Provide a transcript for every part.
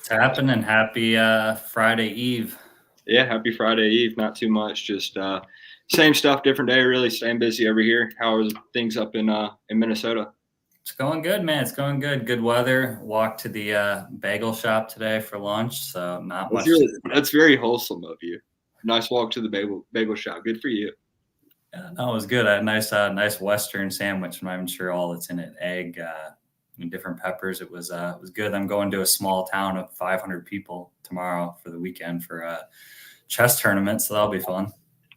happening? Happy Friday Eve. Yeah, happy Friday Eve. Not too much, just same stuff, different day. Really staying busy over here. How are things up in Minnesota? It's going good, man. It's going good. Good weather. Walked to the bagel shop today for lunch, so not That's much. really that's very wholesome of you. Nice walk to the bagel shop. Good for you. No, it was good. I had a nice Western sandwich. I'm not even sure all that's in it. Egg, and different peppers. It was good. I'm going to a small town of 500 people tomorrow for the weekend for a chess tournament, so that'll be fun.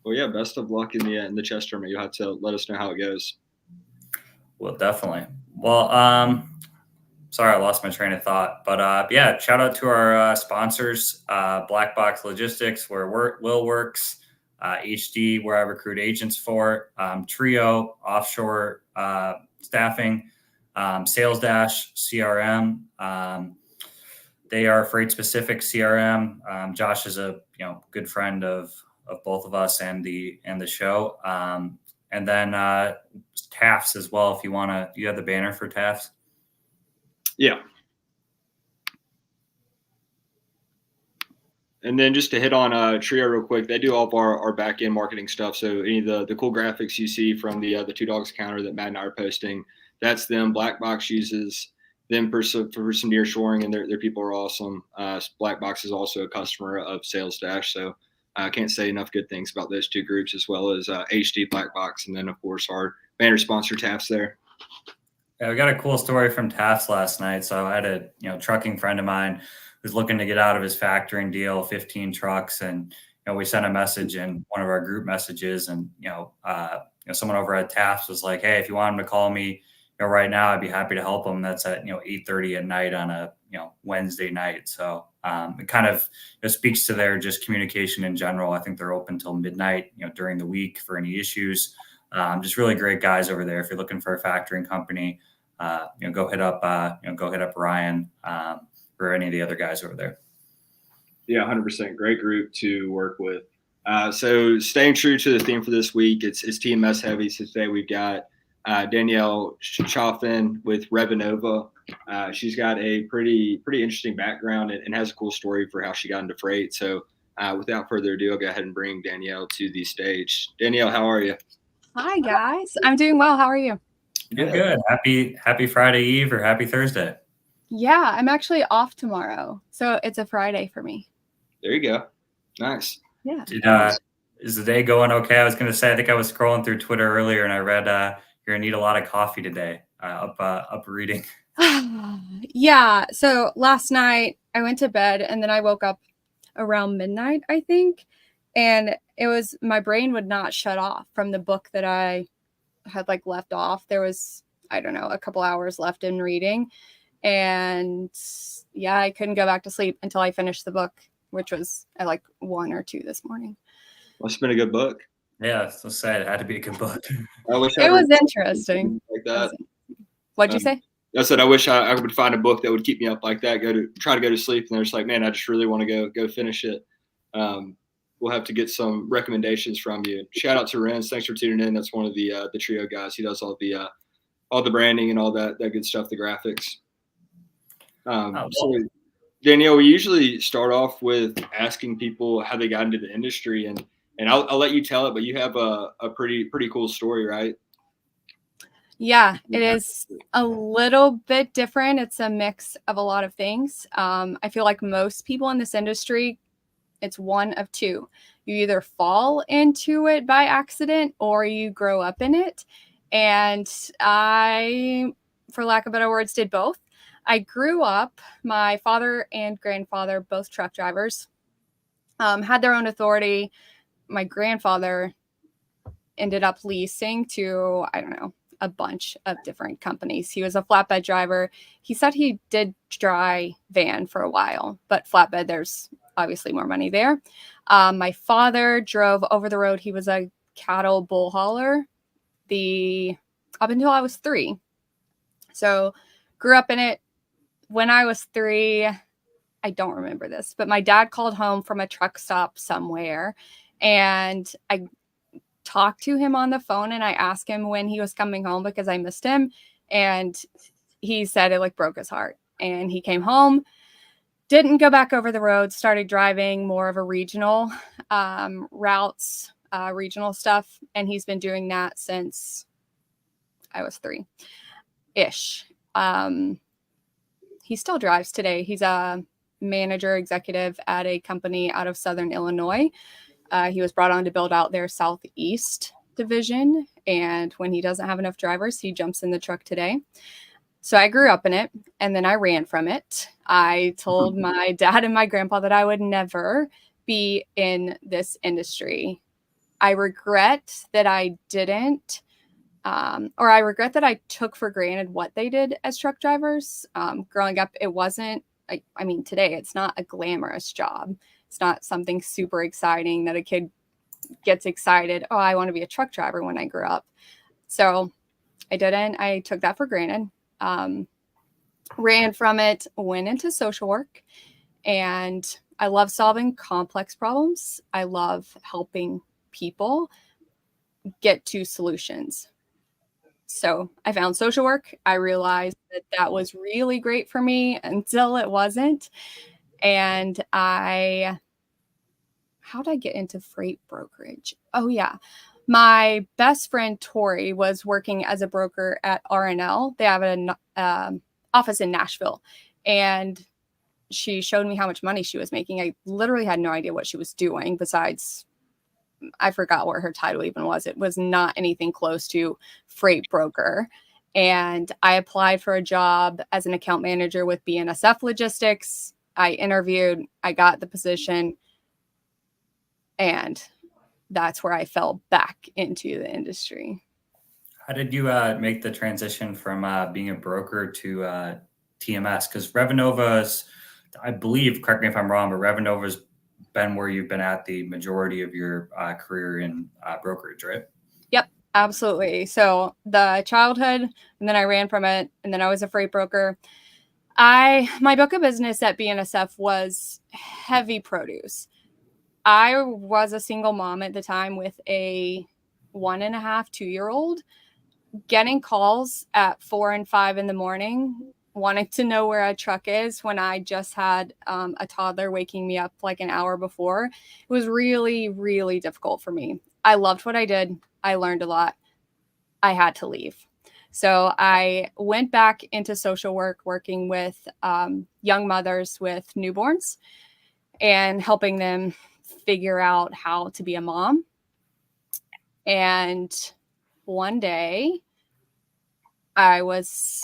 Well, yeah. Best of luck in the chess tournament. You'll have to let us know how it goes. Well, definitely. Well, sorry, I lost my train of thought. But yeah, shout out to our sponsors, Black Box Logistics, where Will works, HD, where I recruit agents for, Trio, offshore staffing, Sales Dash, CRM. They are freight specific CRM. Josh is a good friend of both of us and the show. And then TAFs as well. If you want to, you have the banner for TAFs. Yeah. And then just to hit on Trio real quick, they do all of our back end marketing stuff. So any of the cool graphics you see from the Two Dogs counter that Matt and I are posting, that's them. Black Box uses them for some nearshoring, and their people are awesome. Black Box is also a customer of Sales Dash, so I can't say enough good things about those two groups, as well as HD Black Box, and then of course our banner sponsor TAFs there. Yeah, we got a cool story from TAFs last night. So I had a trucking friend of mine who's looking to get out of his factoring deal, 15 trucks, and we sent a message in one of our group messages, and someone over at TAFs was like, "Hey, if you want him to call me, right now, I'd be happy to help him." That's at 8:30 at night on a Wednesday night. So it kind of speaks to their just communication in general. I think they're open till midnight, during the week for any issues. Just really great guys over there. If you're looking for a factoring company, go hit up Ryan or any of the other guys over there. Yeah, 100%. Great group to work with. So staying true to the theme for this week, it's TMS heavy. So today we've got Danielle Chaffin with Revenova. She's got a pretty interesting background and has a cool story for how she got into freight. So without further ado, I'll go ahead and bring Danielle to the stage. Danielle, how are you? Hi, guys. I'm doing well. How are you? Good. Happy Friday Eve or happy Thursday. Yeah, I'm actually off tomorrow. So it's a Friday for me. There you go. Nice. Yeah. Is the day going okay? I was going to say, I think I was scrolling through Twitter earlier and I read you're going to need a lot of coffee today, up reading. Yeah. So last night I went to bed and then I woke up around midnight, I think. And it was, my brain would not shut off from the book that I had left off. There was, I don't know, a couple hours left in reading. And yeah, I couldn't go back to sleep until I finished the book, which was at 1 or 2 this morning. Must have been a good book. Yeah, so sad. It had to be a good book. I wish it was interesting. Like that. What'd you say? I said I wish I would find a book that would keep me up like that. Try to go to sleep, and they're just like, man, I just really want to go finish it. We'll have to get some recommendations from you. Shout out to Renz. Thanks for tuning in. That's one of the Trio guys. He does all the branding and all that good stuff, the graphics. So Danielle, we usually start off with asking people how they got into the industry, and I'll let you tell it, but you have a pretty cool story, right? Yeah, it is a little bit different. It's a mix of a lot of things. I feel like most people in this industry, it's one of two. You either fall into it by accident or you grow up in it. And I, for lack of better words, did both. I grew up, my father and grandfather, both truck drivers, had their own authority. My grandfather ended up leasing to, I don't know, a bunch of different companies. He was a flatbed driver. He said he did dry van for a while, but flatbed, there's obviously more money there. My father drove over the road. He was a cattle bull hauler up until I was 3. So grew up in it. When I was 3, I don't remember this, but my dad called home from a truck stop somewhere, and I talked to him on the phone and I asked him when he was coming home because I missed him. And he said it broke his heart. And he came home, didn't go back over the road, started driving more of a regional routes, regional stuff. And he's been doing that since I was 3-ish. He still drives today. He's a manager executive at a company out of Southern Illinois. He was brought on to build out their Southeast division. And when he doesn't have enough drivers, he jumps in the truck today. So I grew up in it, and then I ran from it. I told my dad and my grandpa that I would never be in this industry. I regret that I didn't, or I regret that I took for granted what they did as truck drivers. Growing up, it wasn't, I mean, today it's not a glamorous job. It's not something super exciting that a kid gets excited. Oh, I want to be a truck driver when I grew up. So I didn't. I took that for granted. Ran from it, went into social work, and I love solving complex problems. I love helping people get to solutions. So I found social work. I realized that that was really great for me until it wasn't. And how'd I get into freight brokerage? Oh yeah. My best friend, Tori, was working as a broker at RNL. They have an office in Nashville. And she showed me how much money she was making. I literally had no idea what she was doing besides, I forgot what her title even was. It was not anything close to freight broker. And I applied for a job as an account manager with BNSF Logistics. I interviewed, I got the position, and that's where I fell back into the industry. How did you make the transition from being a broker to TMS? Because Revenova's, I believe, correct me if I'm wrong, but Revenova's been where you've been at the majority of your career in brokerage, right? Yep, absolutely. So the childhood, and then I ran from it, and then I was a freight broker. My book of business at BNSF was heavy produce. I was a single mom at the time with a 1.5, 2-year-old, getting calls at 4 and 5 in the morning, wanting to know where a truck is when I just had a toddler waking me up like an hour before. It was really, really difficult for me. I loved what I did. I learned a lot. I had to leave. So I went back into social work, working with young mothers with newborns and helping them figure out how to be a mom. And one day I was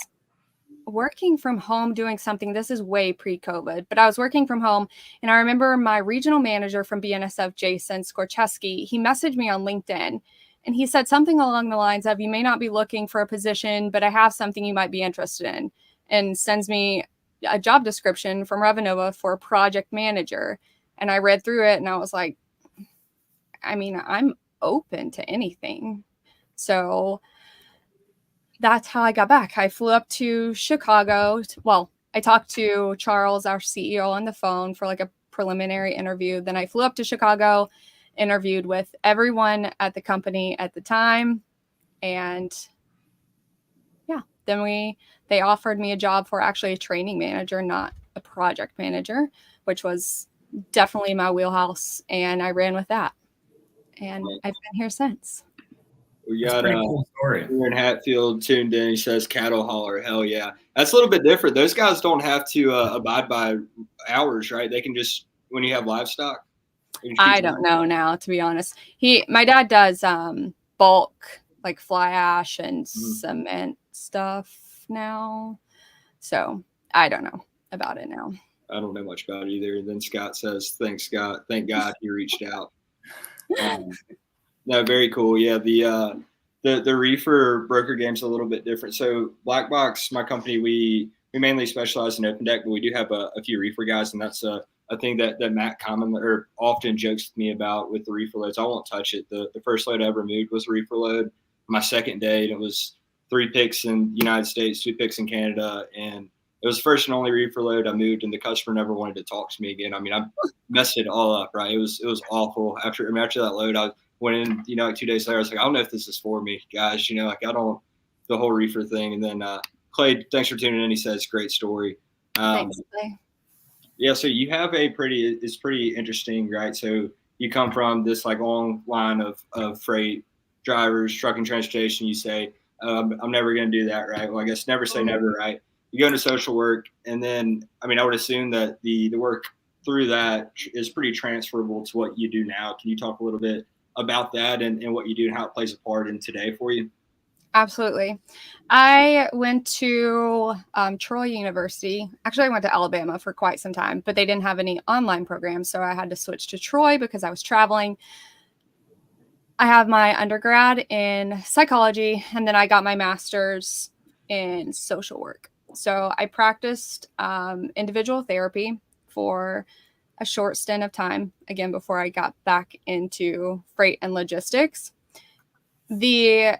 working from home doing something. This is way pre-COVID, but I was working from home, and I remember my regional manager from BNSF, Jason Skorcheski, he messaged me on LinkedIn, and he said something along the lines of, "You may not be looking for a position, but I have something you might be interested in," and sends me a job description from Revenova for a project manager. And I read through it, and I was like, I mean, I'm open to anything. So that's how I got back. I flew up to Chicago. I talked to Charles, our CEO, on the phone for like a preliminary interview. Then I flew up to Chicago, interviewed with everyone at the company at the time. And yeah, then they offered me a job for actually a training manager, not a project manager, which was definitely my wheelhouse. And I ran with that. And I've been here since. We got a cool story. We're in Hatfield tuned in. He says cattle hauler. Hell yeah. That's a little bit different. Those guys don't have to abide by hours, right? They can just, when you have livestock. I don't know now, to be honest. My dad does bulk, like fly ash and cement stuff now. So I don't know about it now. I don't know much about it either. And then Scott says, thanks, Scott. Thank God you reached out. No, very cool. Yeah, the reefer broker game's a little bit different. So Black Box, my company, we mainly specialize in open deck, but we do have a few reefer guys, and that's a thing that Matt commonly or often jokes with me about with the reefer loads. I won't touch it. The first load I ever moved was a reefer load. My second day, and it was 3 picks in the United States, 2 picks in Canada, and it was the first and only reefer load I moved, and the customer never wanted to talk to me again. I mean, I messed it all up, right? It was awful. After that load, I went in, like 2 days later, I was like, I don't know if this is for me, guys. The whole reefer thing. And then Clay, thanks for tuning in. He says, great story. Thanks, Clay. Yeah, so you have it's pretty interesting, right? So you come from this like long line of freight drivers, trucking transportation. You say, I'm never going to do that, right? Well, I guess never say never, right? You go into social work, and then, I mean, I would assume that the work through that is pretty transferable to what you do now. Can you talk a little bit about that and what you do and how it plays a part in today for you? Absolutely. I went to Troy University. Actually, I went to Alabama for quite some time, but they didn't have any online programs. So I had to switch to Troy because I was traveling. I have my undergrad in psychology, and then I got my master's in social work. So I practiced individual therapy for a short stint of time, again, before I got back into freight and logistics. The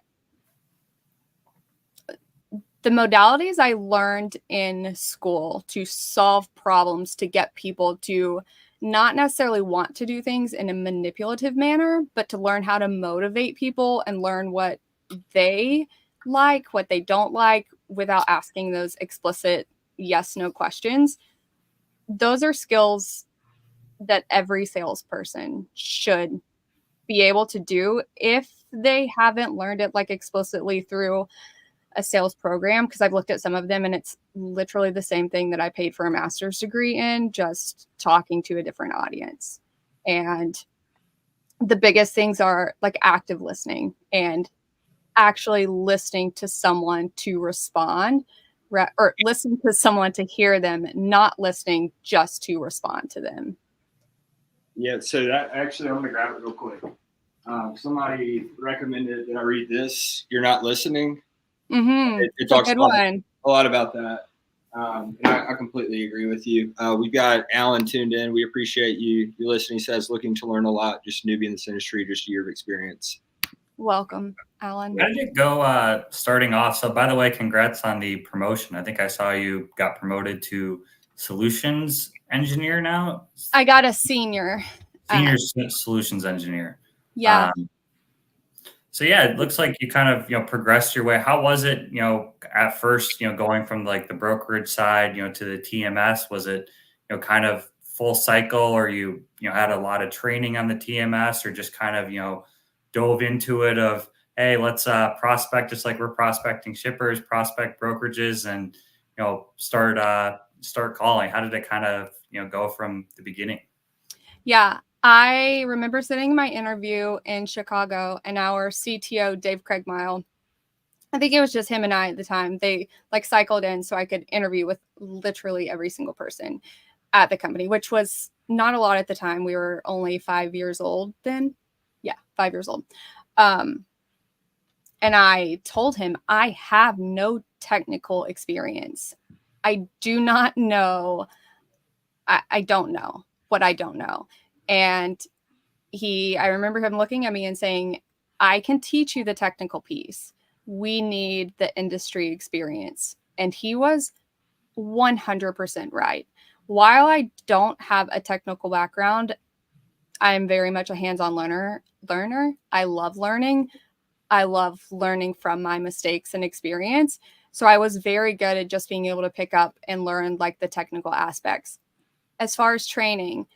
modalities I learned in school to solve problems, to get people to not necessarily want to do things in a manipulative manner, but to learn how to motivate people and learn what they like, what they don't like, without asking those explicit yes, no questions. Those are skills that every salesperson should be able to do if they haven't learned it like explicitly through a sales program, because I've looked at some of them and it's literally the same thing that I paid for a master's degree in, just talking to a different audience. And the biggest things are like active listening and actually listening to someone to respond, or listen to someone to hear them, not listening just to respond to them. Yeah, so that actually, I'm going to grab it real quick. Somebody recommended that I read this. You're not listening. Mm-hmm. It It's a talks good a one. lot about that. And I completely agree with you. We've got Alan tuned in. We appreciate you listening. He says, looking to learn a lot, just newbie in this industry, just a year of experience. Welcome, Alan. How did it go starting off? So, by the way, congrats on the promotion. I think I saw you got promoted to solutions engineer now. I got a senior. Senior solutions engineer. Yeah. So yeah, it looks like you kind of, progressed your way. How was it, at first, going from like the brokerage side, to the TMS? Was it, kind of full cycle, or you had a lot of training on the TMS, or just kind of, dove into it of, hey, let's prospect just like we're prospecting shippers, prospect brokerages, and, start calling. How did it kind of, go from the beginning? Yeah. I remember sitting in my interview in Chicago, and our CTO, Dave Craigmile, I think it was just him and I at the time. They like cycled in so I could interview with literally every single person at the company, which was not a lot at the time. We were only 5 years old then. Yeah, 5 years old. And I told him, I have no technical experience. I do not know. I don't know what I don't know. And I remember him looking at me and saying, I can teach you the technical piece. We need the industry experience. And he was 100% right. While I don't have a technical background, I'm very much a hands-on learner. I love learning. I love learning from my mistakes and experience. So I was very good at just being able to pick up and learn like the technical aspects. As far as training,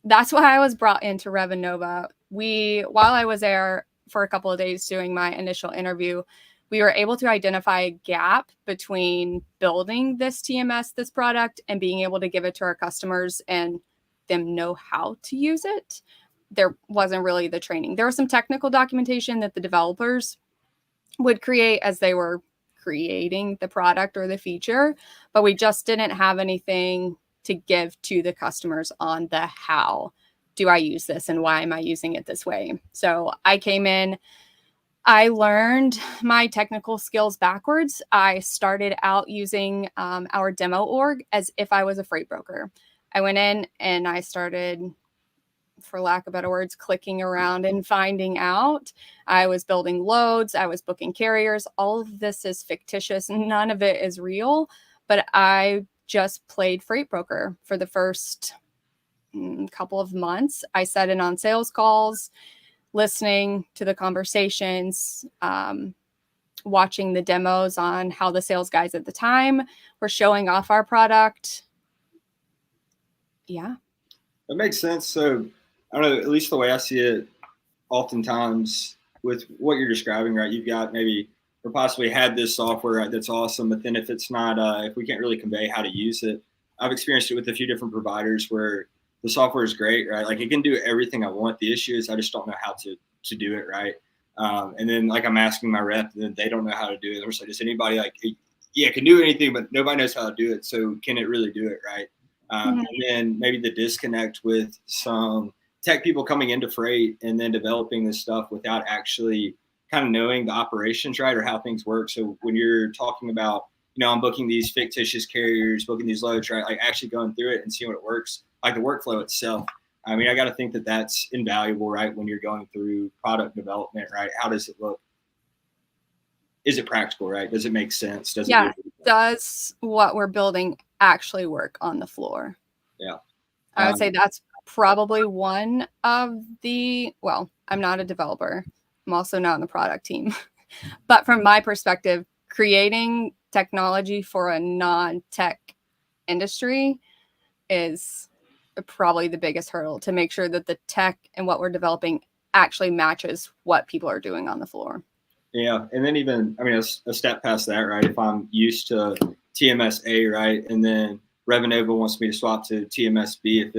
that's why I was brought into Revenova. While I was there for a couple of days doing my initial interview, we were able to identify a gap between building this TMS, this product, and being able to give it to our customers and them know how to use it. There wasn't really the training. There was some technical documentation that the developers would create as they were creating the product or the feature, but we just didn't have anything to give to the customers on the how do I use this and why am I using it this way. So I came in, I learned my technical skills backwards. I started out using our demo org as if I was a freight broker. I went in and I started, for lack of better words, clicking around and finding out. I was building loads. I was booking carriers. All of this is fictitious. None of it is real, but I just played freight broker for the first couple of months. I sat in on sales calls, listening to the conversations, watching the demos on how the sales guys at the time were showing off our product. Yeah. That makes sense. So I don't know, at least the way I see it, oftentimes with what you're describing, right? You've got maybe or possibly had this software, right? That's awesome, but then if it's not, if we can't really convey how to use it, I've experienced it with a few different providers where the software is great, right? Like it can do everything I want. The issue is I just don't know how to do it right. And then like I'm asking my rep, and then they don't know how to do it. They're like, does anybody like, yeah, can do anything, but nobody knows how to do it. So can it really do it right? And then maybe the disconnect with some tech people coming into freight and then developing this stuff without actually kind of knowing the operations right or how things work. So when you're talking about, I'm booking these fictitious carriers, booking these loads, right? Like actually going through it and seeing what it works, like the workflow itself. I mean, I got to think that that's invaluable, right? When you're going through product development, right? How does it look? Is it practical, right? Does it make sense? Does Yeah. it Does what we're building actually work on the floor? Yeah. I would say that's probably one of well, I'm not a developer. I'm also not on the product team. But from my perspective, creating technology for a non-tech industry is probably the biggest hurdle, to make sure that the tech and what we're developing actually matches what people are doing on the floor. Yeah. And then even, I mean, a step past that, right? If I'm used to TMS-A, right? And then Revenova wants me to swap to TMS-B,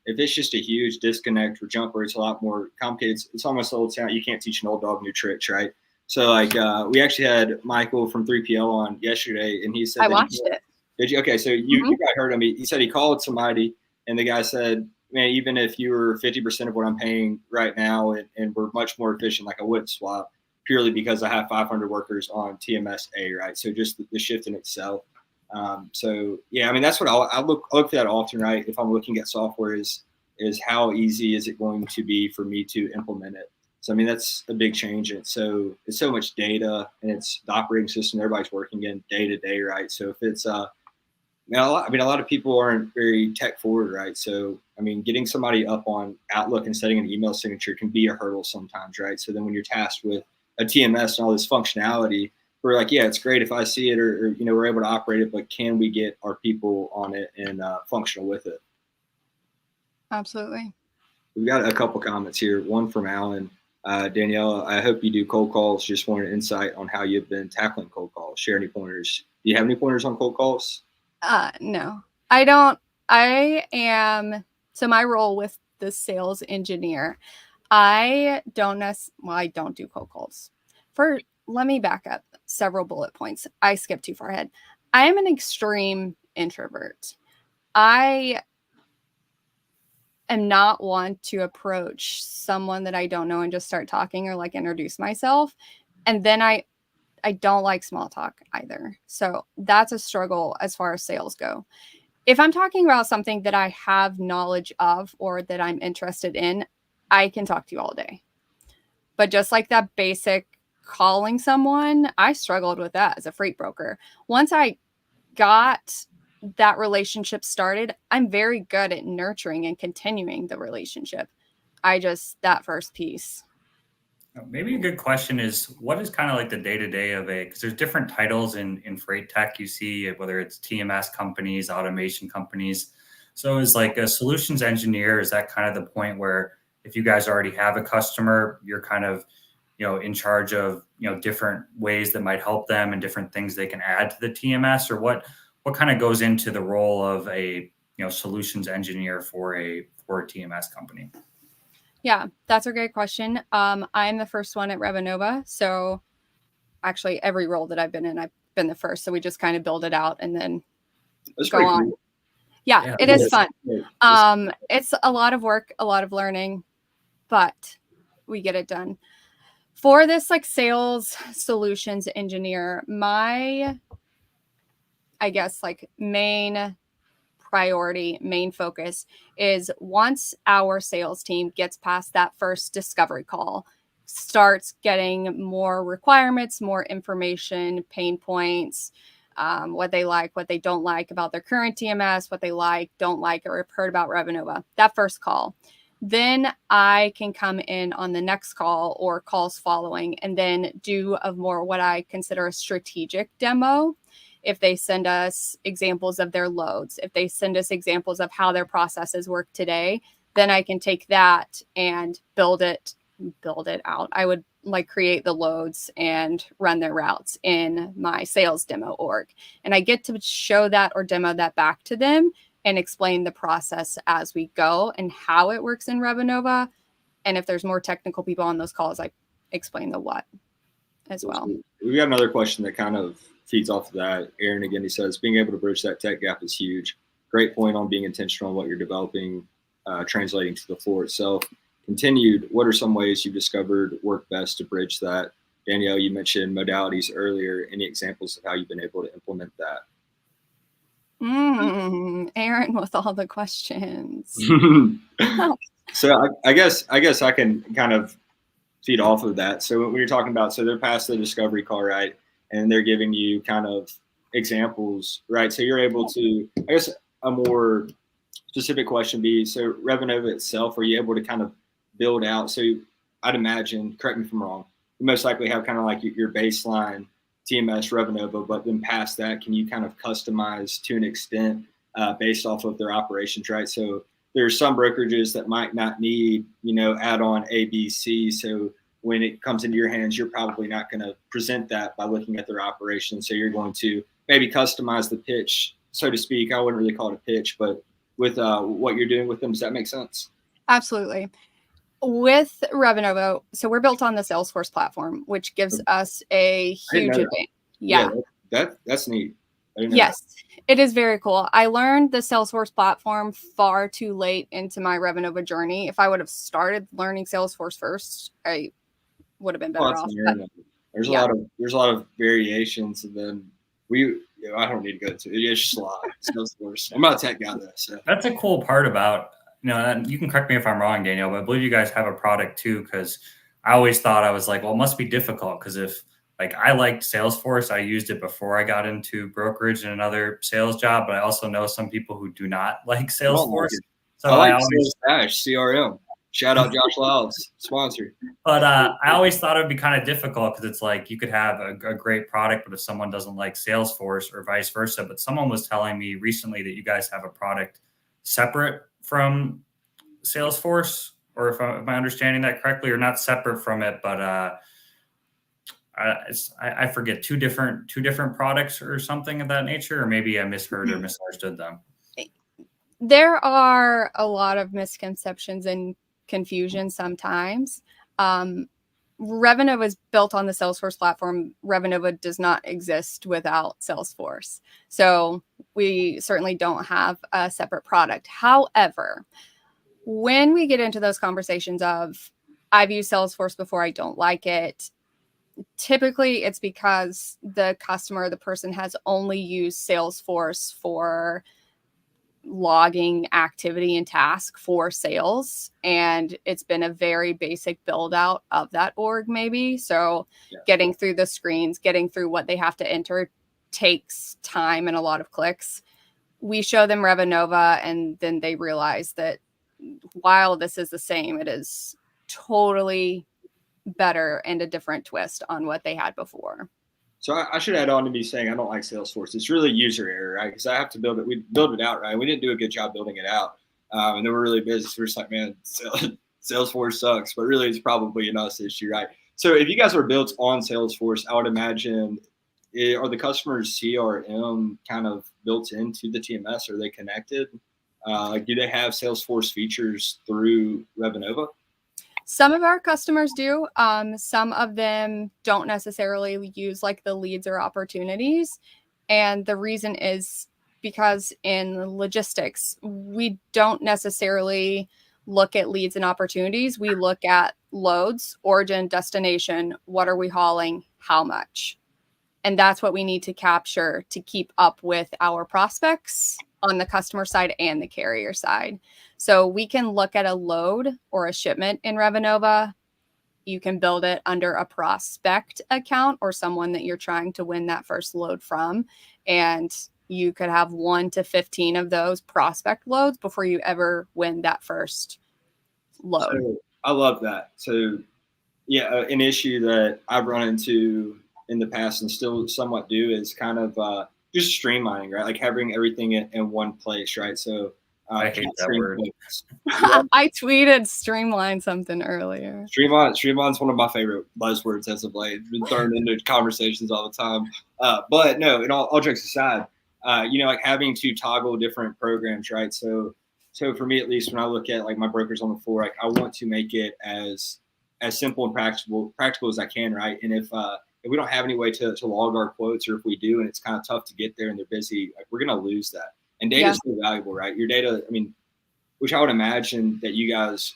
if it's just a huge disconnect or jump where it's a lot more complicated, it's almost old sound. You can't teach an old dog new tricks, right? So like we actually had Michael from 3PL on yesterday, and he said I watched it. Did you? Okay, so you guys heard him. He said he called somebody, and the guy said, "Man, even if you were 50% of what I'm paying right now, and we're much more efficient, like I would swap purely because I have 500 workers on TMS-A, right? So just the shift in itself." So yeah, I mean that's what I look for that often, right? If I'm looking at software, is how easy is it going to be for me to implement it? So I mean that's a big change. And it's so much data, and it's the operating system everybody's working in day to day, right? So if it's a lot of people aren't very tech forward, right? So, I mean, getting somebody up on Outlook and setting an email signature can be a hurdle sometimes, right? So then when you're tasked with a TMS and all this functionality, we're like, yeah, it's great if I see it or we're able to operate it, but can we get our people on it and functional with it? Absolutely. We've got a couple comments here. One from Alan. Danielle, I hope you do cold calls. Just wanted insight on how you've been tackling cold calls. Share any pointers. Do you have any pointers on cold calls? No, I don't. So my role with the sales engineer, I don't do cold calls. Let me back up several bullet points. I skipped too far ahead. I am an extreme introvert. I am not one to approach someone that I don't know and just start talking or like introduce myself. And then I don't like small talk either. So that's a struggle as far as sales go. If I'm talking about something that I have knowledge of or that I'm interested in, I can talk to you all day. But just like that basic calling someone, I struggled with that as a freight broker. Once I got that relationship started, I'm very good at nurturing and continuing the relationship. That first piece. Maybe a good question is, what is kind of like the day-to-day of because there's different titles in freight tech you see, whether it's TMS companies, automation companies. So is like a solutions engineer, is that kind of the point where if you guys already have a customer, you're kind of, in charge of, different ways that might help them and different things they can add to the TMS, or what kind of goes into the role of a, solutions engineer for a TMS company? Yeah, that's a great question. I'm the first one at Revenova. So actually every role that I've been in, I've been the first. So we just kind of build it out and then go on. Cool. Yeah, it is fun. It's a lot of work, a lot of learning, but we get it done. For this like sales solutions engineer, my, I guess like main priority, main focus is once our sales team gets past that first discovery call, starts getting more requirements, more information, pain points, what they like, what they don't like about their current TMS, what they like, don't like, or have heard about Revenova, that first call. Then I can come in on the next call or calls following and then do a more what I consider a strategic demo. if they send us examples of their loads, if they send us examples of how their processes work today, then I can take that and build it out. I would like create the loads and run their routes in my sales demo org. And I get to show that or demo that back to them and explain the process as we go and how it works in Revenova. And if there's more technical people on those calls, I explain the what as well. We got another question that kind of feeds off of that. Aaron, again, he says, being able to bridge that tech gap is huge. Great point on being intentional on what you're developing, translating to the floor itself. Continued, what are some ways you've discovered work best to bridge that? Danielle, you mentioned modalities earlier. Any examples of how you've been able to implement that? Aaron with all the questions. So I guess I can kind of feed off of that. So when you're talking about, so they're past the discovery call, right? And they're giving you kind of examples, right? So you're able to, I guess a more specific question be, so Revenova itself, are you able to kind of build out? So I'd imagine, correct me if I'm wrong, you most likely have kind of like your baseline TMS Revenova, but then past that, can you kind of customize to an extent based off of their operations, right? So there's some brokerages that might not need, add on A, B, C. So when it comes into your hands, you're probably not going to present that by looking at their operations. So you're going to maybe customize the pitch, so to speak. I wouldn't really call it a pitch, but with what you're doing with them, does that make sense? Absolutely. With Revenova, so we're built on the Salesforce platform, which gives us a huge advantage. Yeah, that's neat. Yes, it is very cool. I learned the Salesforce platform far too late into my Revenova journey. If I would have started learning Salesforce first, I would have been better off. There's a lot of variations, and then I don't need to go into it. It's just a lot. Salesforce. I'm not a tech guy though. So that's a cool part about, and you can correct me if I'm wrong, Danielle, but I believe you guys have a product too, because I always thought, I was like, well, it must be difficult, because if like I liked Salesforce, I used it before I got into brokerage and another sales job, but I also know some people who do not like Salesforce. So I always CRM. Shout out Josh Lyles, sponsor. But I always thought it would be kind of difficult, because it's like you could have a great product, but if someone doesn't like Salesforce or vice versa. But someone was telling me recently that you guys have a product separate from Salesforce, or if am I understanding that correctly, or not separate from it, but I forget, two different products or something of that nature, or maybe I misheard or misunderstood them. There are a lot of misconceptions and confusion sometimes. Revenova is built on the Salesforce platform. Revenova does not exist without Salesforce. So we certainly don't have a separate product. However, when we get into those conversations of, I've used Salesforce before, I don't like it, typically it's because the customer, the person has only used Salesforce for logging activity and task for sales, and it's been a very basic build out of that org maybe. So getting through the screens, getting through what they have to enter takes time and a lot of clicks. We show them Revenova, and then they realize that while this is the same, it is totally better and a different twist on what they had before. So I should add on to me saying I don't like Salesforce. It's really user error, right? Because I have to build it. We build it out, right? We didn't do a good job building it out. And then we're really busy. So we're just like, man, Salesforce sucks. But really, it's probably an us issue, right? So if you guys are built on Salesforce, I would imagine, are the customers' CRM kind of built into the TMS? Are they connected? Do they have Salesforce features through Revenova? Some of our customers do. Some of them don't necessarily use like the leads or opportunities. And the reason is because in logistics, we don't necessarily look at leads and opportunities. We look at loads, origin, destination. What are we hauling? How much? And that's what we need to capture to keep up with our prospects on the customer side and the carrier side. So we can look at a load or a shipment in Revenova. You can build it under a prospect account or someone that you're trying to win that first load from. And you could have 1 to 15 of those prospect loads before you ever win that first load. So I love that. So yeah, an issue that I've run into in the past and still somewhat do is kind of just streamlining, right? Like having everything in one place, right? So I hate that word. I tweeted streamline something earlier. Streamline's one of my favorite buzzwords as of late. It's been thrown into conversations all the time. But no, all jokes aside, like having to toggle different programs, right? So for me, at least, when I look at like my brokers on the floor, like I want to make it as simple and practical as I can, right? And if we don't have any way to log our quotes, or if we do and it's kind of tough to get there and they're busy, like we're going to lose that. And data is so valuable, right? Your data, I mean, which I would imagine that you guys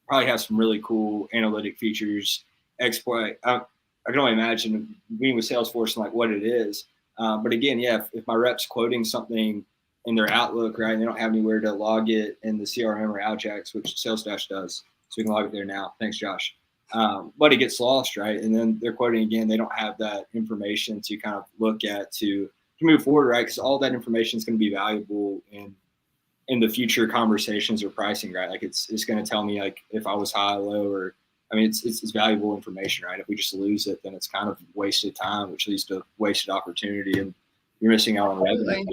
probably have some really cool analytic features. Exploit. I can only imagine being with Salesforce and like what it is. But again, yeah, if my rep's quoting something in their Outlook, right, and they don't have anywhere to log it in the CRM or Ajax, which Sales Dash does, so we can log it there now. Thanks, Josh. But it gets lost, right? And then they're quoting again. They don't have that information to kind of look at to move forward, right? Because all that information is going to be valuable in the future conversations or pricing, right? Like it's going to tell me like if I was high, low, or I mean, it's valuable information, right? If we just lose it, then it's kind of wasted time, which leads to wasted opportunity, and you're missing out on revenue.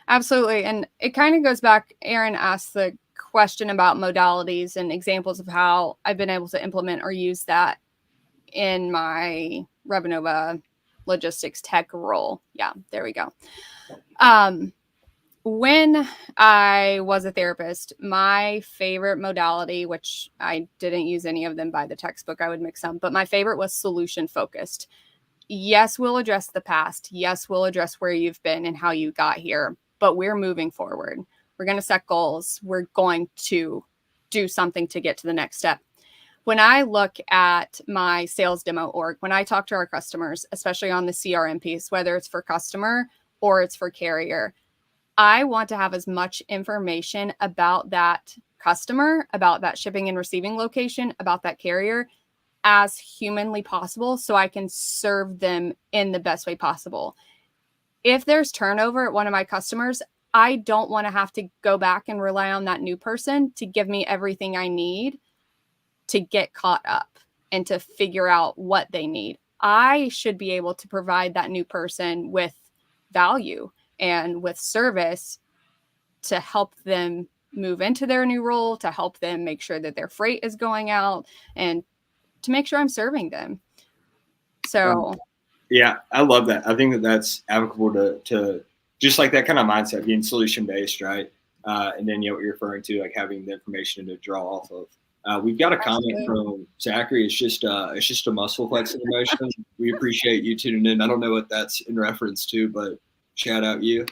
Absolutely. And it kind of goes back, Aaron asked the question about modalities and examples of how I've been able to implement or use that in my Revenova logistics tech role. Yeah, there we go. When I was a therapist, my favorite modality, which I didn't use any of them by the textbook, I would mix them, but my favorite was solution focused. Yes, we'll address the past. Yes, we'll address where you've been and how you got here, but we're moving forward. We're going to set goals. We're going to do something to get to the next step. When I look at my sales demo org, when I talk to our customers, especially on the CRM piece, whether it's for customer or it's for carrier, I want to have as much information about that customer, about that shipping and receiving location, about that carrier as humanly possible so I can serve them in the best way possible. If there's turnover at one of my customers, I don't want to have to go back and rely on that new person to give me everything I need to get caught up and to figure out what they need. I should be able to provide that new person with value and with service to help them move into their new role, to help them make sure that their freight is going out, and to make sure I'm serving them. So yeah, I love that. I think that that's applicable to just like that kind of mindset, being solution based, right? And then what you're referring to, like having the information to draw off of. We've got a comment from Zachary. It's just a muscle flexing emotion. We appreciate you tuning in. I don't know what that's in reference to, but shout out you.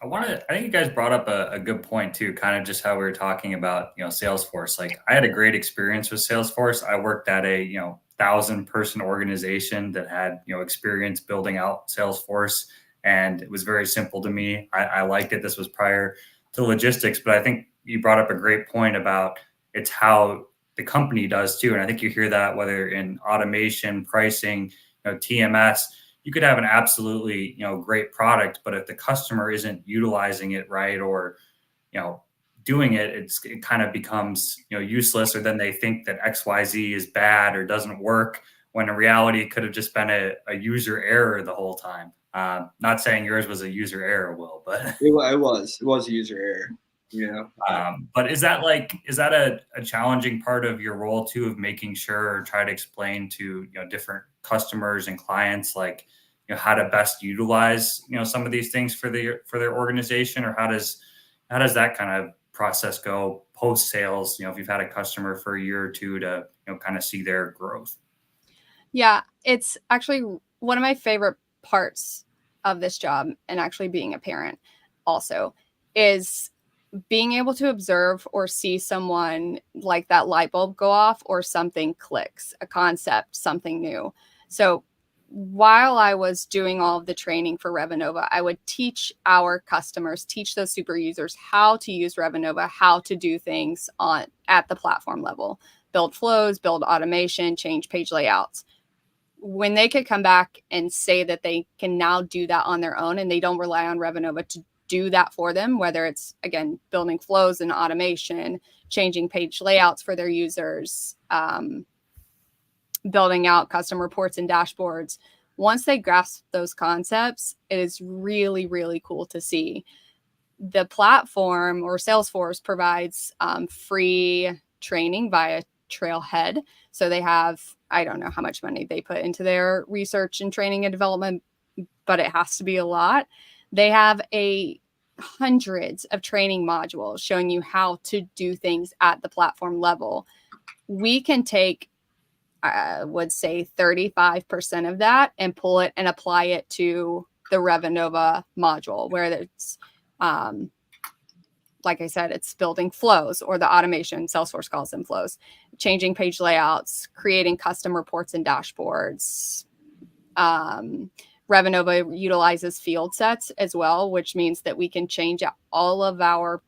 I think you guys brought up a good point too, kind of just how we were talking about, Salesforce. Like I had a great experience with Salesforce. I worked at a, 1,000-person organization that had, experience building out Salesforce, and it was very simple to me. I liked it. This was prior to logistics, but I think you brought up a great point about it's how the company does too. And I think you hear that whether in automation, pricing, TMS, you could have an absolutely, great product, but if the customer isn't utilizing it right, or, doing it, it kind of becomes, useless, or then they think that XYZ is bad or doesn't work, when in reality it could have just been a user error the whole time. Not saying yours was a user error, Will, but it was a user error. But is that a challenging part of your role too, of making sure or try to explain to different customers and clients like how to best utilize some of these things for their organization, or how does that kind of process go post sales, if you've had a customer for a year or two to kind of see their growth? Yeah, it's actually one of my favorite parts of this job, and actually being a parent also, is being able to observe or see someone like that light bulb go off, or something clicks, a concept, something new. So while I was doing all of the training for Revenova, I would teach our customers, teach those super users how to use Revenova, how to do things at the platform level, build flows, build automation, change page layouts. When they could come back and say that they can now do that on their own and they don't rely on Revenova to do that for them, whether it's, again, building flows and automation, changing page layouts for their users, building out custom reports and dashboards, once they grasp those concepts, it is really, really cool to see. The platform or Salesforce provides free training via Trailhead. So they have, I don't know how much money they put into their research and training and development, but it has to be a lot. They have hundreds of training modules showing you how to do things at the platform level. We can take, I would say 35% of that and pull it and apply it to the Revenova module, where it's, like I said, it's building flows, or the automation, Salesforce calls them flows, changing page layouts, creating custom reports and dashboards. Revenova utilizes field sets as well, which means that we can change not all of our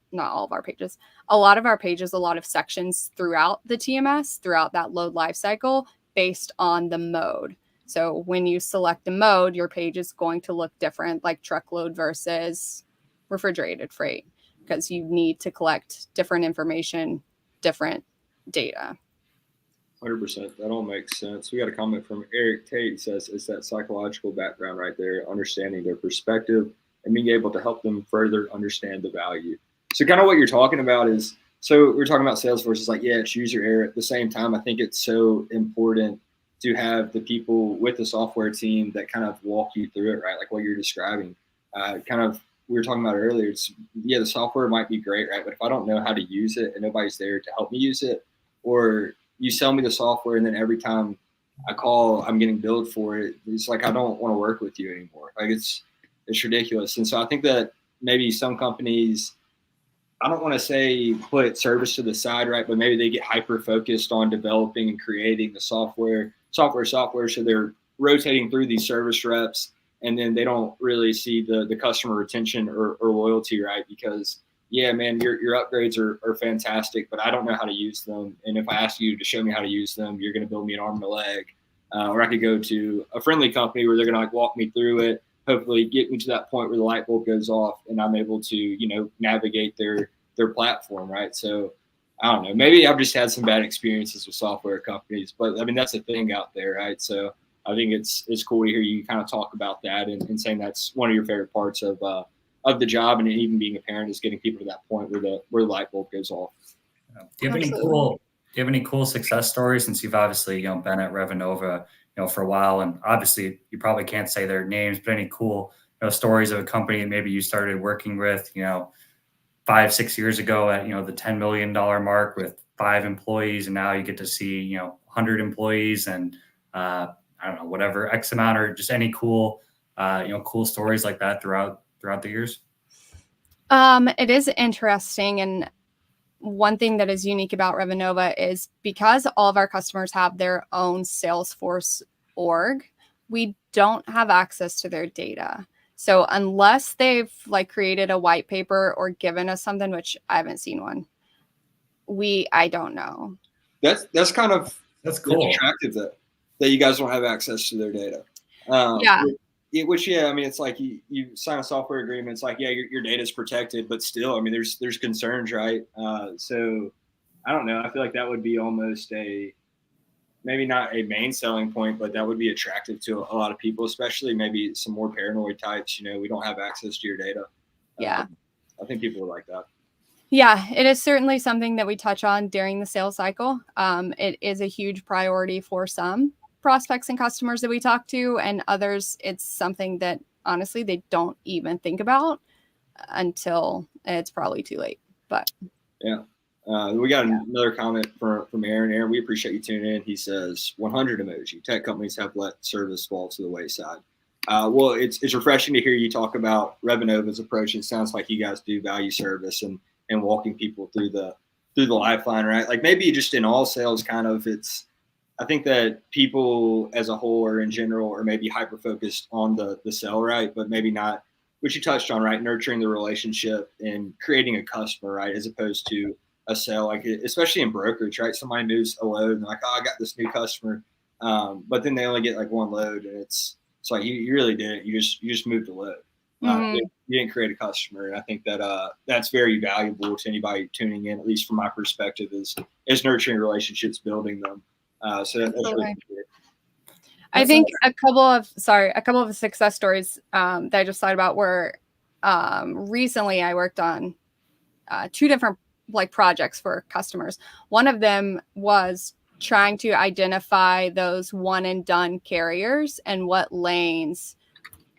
pages, a lot of our pages, a lot of sections throughout the TMS, throughout that load lifecycle, based on the mode. So when you select a mode, your page is going to look different, like truckload versus refrigerated freight, because you need to collect different information, different data. 100%. That all makes sense. We got a comment from Eric Tate. He says, it's that psychological background right there, understanding their perspective and being able to help them further understand the value. So kind of what you're talking about is, so we're talking about Salesforce. It's like, yeah, it's user error. At the same time, I think it's so important to have the people with the software team that kind of walk you through it, right? Like what you're describing. Kind of, we were talking about it earlier. It's, yeah, the software might be great, right? But if I don't know how to use it and nobody's there to help me use it, or you sell me the software and then every time I call, I'm getting billed for it, it's like, I don't want to work with you anymore. Like it's ridiculous. And so I think that maybe some companies, I don't want to say put service to the side, right? But maybe they get hyper focused on developing and creating the software. So they're rotating through these service reps, and then they don't really see the customer retention or loyalty, right? Because, yeah, man, your upgrades are fantastic, but I don't know how to use them. And if I ask you to show me how to use them, you're going to build me an arm and a leg. Or I could go to a friendly company where they're going to like walk me through it, hopefully get me to that point where the light bulb goes off and I'm able to, you know, navigate their platform, right? So I don't know, maybe I've just had some bad experiences with software companies, but I mean, that's a thing out there, right? So I think it's cool to hear you kind of talk about that and saying that's one of your favorite parts of the job, and even being a parent is getting people to that point where the light bulb goes off. Do you have any cool success stories, since you've obviously, you know, been at Revenova, you know, for a while, and obviously you probably can't say their names, but any cool, you know, stories of a company that maybe you started working with, you know, 5-6 years ago at, you know, the $10 million mark with 5 employees, and now you get to see, you know, 100 employees and I don't know, whatever X amount, or just any cool, you know, cool stories like that throughout the years? It is interesting, and one thing that is unique about Revenova is because all of our customers have their own Salesforce org, we don't have access to their data. So unless they've like created a white paper or given us something, which I haven't seen one, I don't know. That's cool. Attractive that you guys don't have access to their data. Yeah. I mean, it's like you sign a software agreement. It's like, yeah, your data is protected, but still, I mean, there's concerns, right? So I don't know. I feel like that would be almost maybe not a main selling point, but that would be attractive to a lot of people, especially maybe some more paranoid types. You know, we don't have access to your data. Yeah. I think people would like that. Yeah, it is certainly something that we touch on during the sales cycle. It is a huge priority for some prospects and customers that we talk to, and others, it's something that honestly they don't even think about until it's probably too late. But yeah, we got another comment from Aaron. Aaron, we appreciate you tuning in. He says 100 emoji. Tech companies have let service fall to the wayside. Well, it's refreshing to hear you talk about Revenova's approach. It sounds like you guys do value service and walking people through the lifeline, right? Like maybe just in all sales, kind of I think that people as a whole or in general are maybe hyper-focused on the sell, right? But maybe not, which you touched on, right? Nurturing the relationship and creating a customer, right? As opposed to a sell, like especially in brokerage, right? Somebody moves a load and like, oh, I got this new customer. But then they only get like one load, and it's like, you really didn't. You just moved a load. You didn't create a customer. And I think that that's very valuable to anybody tuning in, at least from my perspective, is nurturing relationships, building them. So that's really good. I think a couple of success stories that I just thought about were recently I worked on 2 different like projects for customers. One of them was trying to identify those one and done carriers and what lanes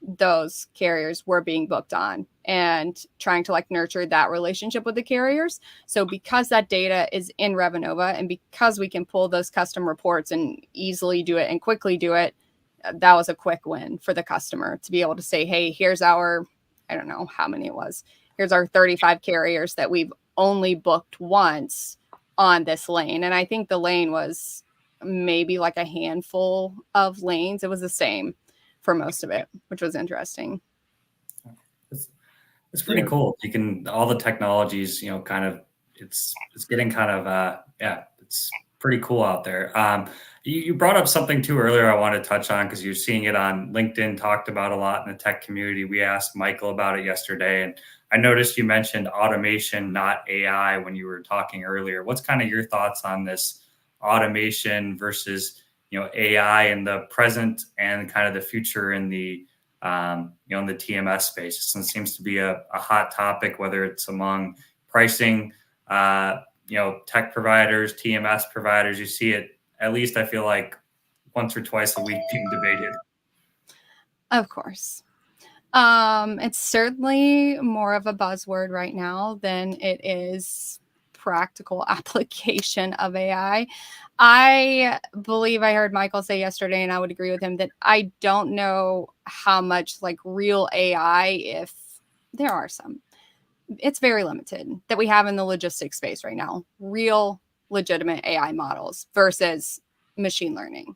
those carriers were being booked on, and trying to like nurture that relationship with the carriers. So because that data is in Revenova and because we can pull those custom reports and easily do it and quickly do it, that was a quick win for the customer to be able to say, hey, here's our, I don't know how many it was, here's our 35 carriers that we've only booked once on this lane. And I think the lane was maybe like a handful of lanes. It was the same for most of it, which was interesting. It's pretty cool. You can, all the technologies, you know, kind of, it's getting kind of, it's pretty cool out there. You brought up something too earlier I want to touch on because you're seeing it on LinkedIn, talked about a lot in the tech community. We asked Michael about it yesterday, and I noticed you mentioned automation, not AI, when you were talking earlier. What's kind of your thoughts on this automation versus, you know, AI in the present and kind of the future in the, you know, in the TMS space? It seems to be a hot topic, whether it's among pricing, you know, tech providers, TMS providers. You see it, at least I feel like, once or twice a week being debated. Of course. It's certainly more of a buzzword right now than it is practical application of AI. I believe I heard Michael say yesterday, and I would agree with him, that I don't know how much like real AI, if there are some, it's very limited that we have in the logistics space right now, real legitimate AI models versus machine learning.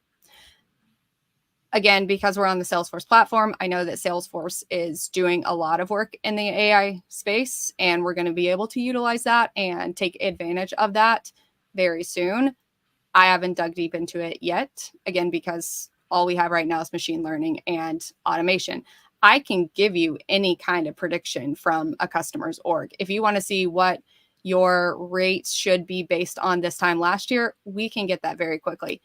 Again, because we're on the Salesforce platform, I know that Salesforce is doing a lot of work in the AI space, and we're going to be able to utilize that and take advantage of that very soon. I haven't dug deep into it yet, again, because all we have right now is machine learning and automation. I can give you any kind of prediction from a customer's org. If you want to see what your rates should be based on this time last year, we can get that very quickly.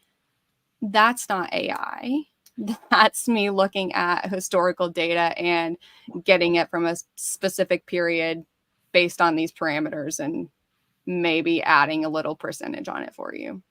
That's not AI. That's me looking at historical data and getting it from a specific period based on these parameters and maybe adding a little percentage on it for you.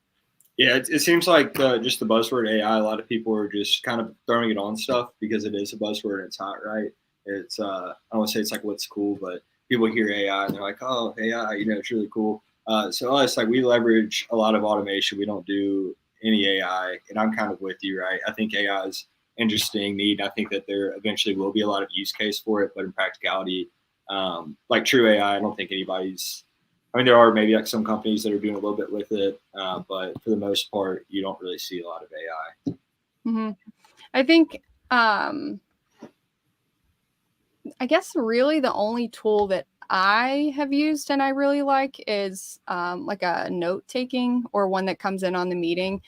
Yeah, it seems like just the buzzword AI, a lot of people are just kind of throwing it on stuff because it is a buzzword and it's hot, right? It's, I don't want to say it's like what's cool, but people hear AI and they're like, oh, AI, you know, it's really cool. So us, like, we leverage a lot of automation. We don't do any AI, and I'm kind of with you, right? I think AI is interesting, neat. I think that there eventually will be a lot of use case for it, but in practicality, like true AI, I don't think anybody's, I mean, there are maybe like some companies that are doing a little bit with it, but for the most part, you don't really see a lot of AI. Mm-hmm. I think, I guess really the only tool that I have used and I really like is like a note taking, or one that comes in on the meeting.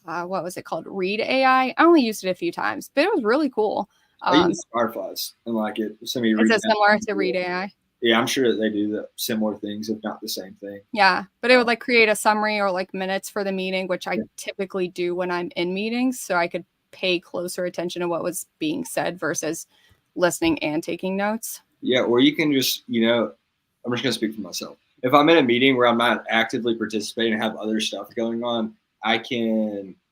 What was it called? Read AI. I only used it a few times, but it was really cool. I use Fireflies and like it. Is it similar to Read AI? Yeah, I'm sure that they do the similar things, if not the same thing. Yeah, but it would like create a summary or like minutes for the meeting, which I typically do when I'm in meetings, so I could pay closer attention to what was being said versus listening and taking notes. Yeah, or you can just, you know, I'm just going to speak for myself. If I'm in a meeting where I'm not actively participating and have other stuff going on, I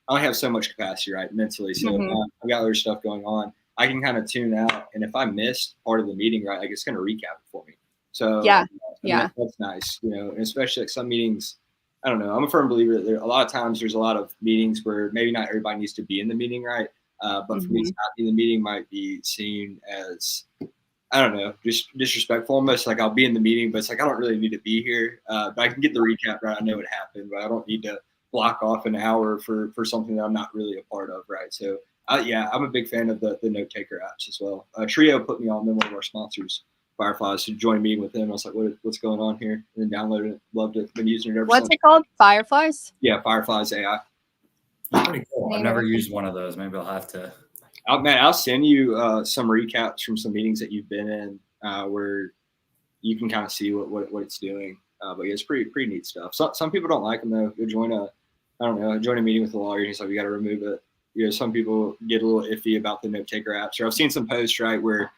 only have so much capacity, right, mentally. So if I've got other stuff going on, I can kind of tune out. And if I missed part of the meeting, right, like, it's going to recap it for me. So yeah, that's nice, you know, and especially like some meetings. I don't know. I'm a firm believer that a lot of times there's a lot of meetings where maybe not everybody needs to be in the meeting, right? But for me to not be in the meeting might be seen as, I don't know, just disrespectful almost. Like, I'll be in the meeting, but it's like I don't really need to be here. But I can get the recap right. I know what happened, but I don't need to block off an hour for something that I'm not really a part of, right? So yeah, I'm a big fan of the note taker apps as well. Trio put me on them, one of our sponsors, Fireflies, to join a meeting with them. I was like, what's going on here? And then downloaded it, loved it, been using it ever since. What's it called? Fireflies? Yeah, Fireflies AI. Pretty cool. I've never used one of those. Maybe I'll have to. I'll send you some recaps from some meetings that you've been in where you can kind of see what it's doing. But yeah, it's pretty neat stuff. Some people don't like them though. You'll join a meeting with a lawyer and he's like, you got to remove it. some people get a little iffy about the note taker apps. Or I've seen some posts, right, where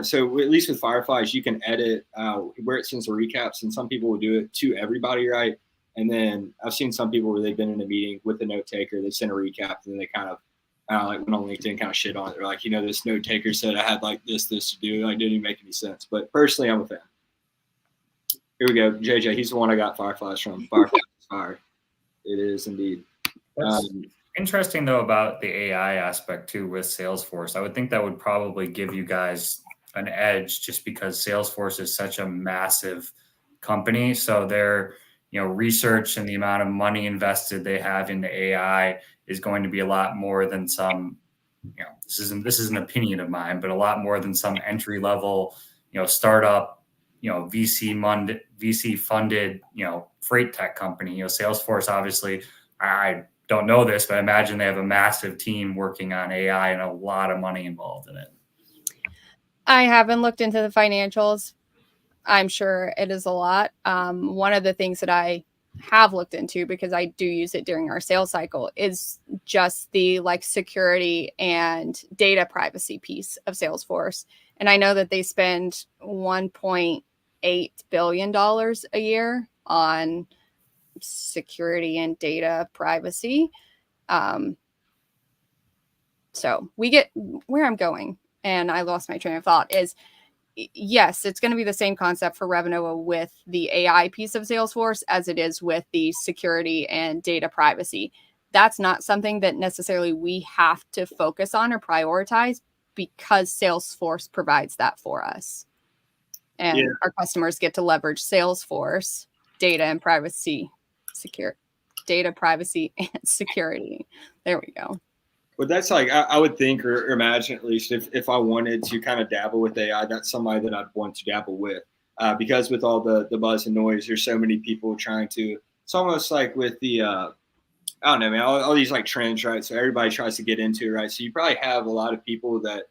so at least with Fireflies, you can edit where it sends the recaps, and some people will do it to everybody, right? And then I've seen some people where they've been in a meeting with the note taker, they send a recap, and then they kind of like went on LinkedIn, kind of shit on it. They're like, this note taker said I had like this to do. Like, didn't even make any sense. But personally, I'm a fan. Here we go. JJ, he's the one I got Fireflies from. Fireflies is fire. It is indeed. That's interesting though about the AI aspect too with Salesforce. I would think that would probably give you guys an edge just because Salesforce is such a massive company. So their research and the amount of money invested they have into AI is going to be a lot more than some, this is an opinion of mine, but a lot more than some entry level, startup, VC funded, freight tech company. Salesforce, obviously, I don't know this, but I imagine they have a massive team working on AI and a lot of money involved in it. I haven't looked into the financials. I'm sure it is a lot. One of the things that I have looked into, because I do use it during our sales cycle, is just the security and data privacy piece of Salesforce. And I know that they spend $1.8 billion a year on security and data privacy. So we get where I'm going, and I lost my train of thought, is yes, it's going to be the same concept for Revenova with the AI piece of Salesforce as it is with the security and data privacy. That's not something that necessarily we have to focus on or prioritize because Salesforce provides that for us. And our customers get to leverage Salesforce data and privacy, data privacy and security. There we go. But that's I would think or imagine, at least if I wanted to kind of dabble with AI, that's somebody that I'd want to dabble with because with all the buzz and noise, there's so many people trying to. It's almost like with the I don't know, man, all these trends, right? So everybody tries to get into it, right? So you probably have a lot of people that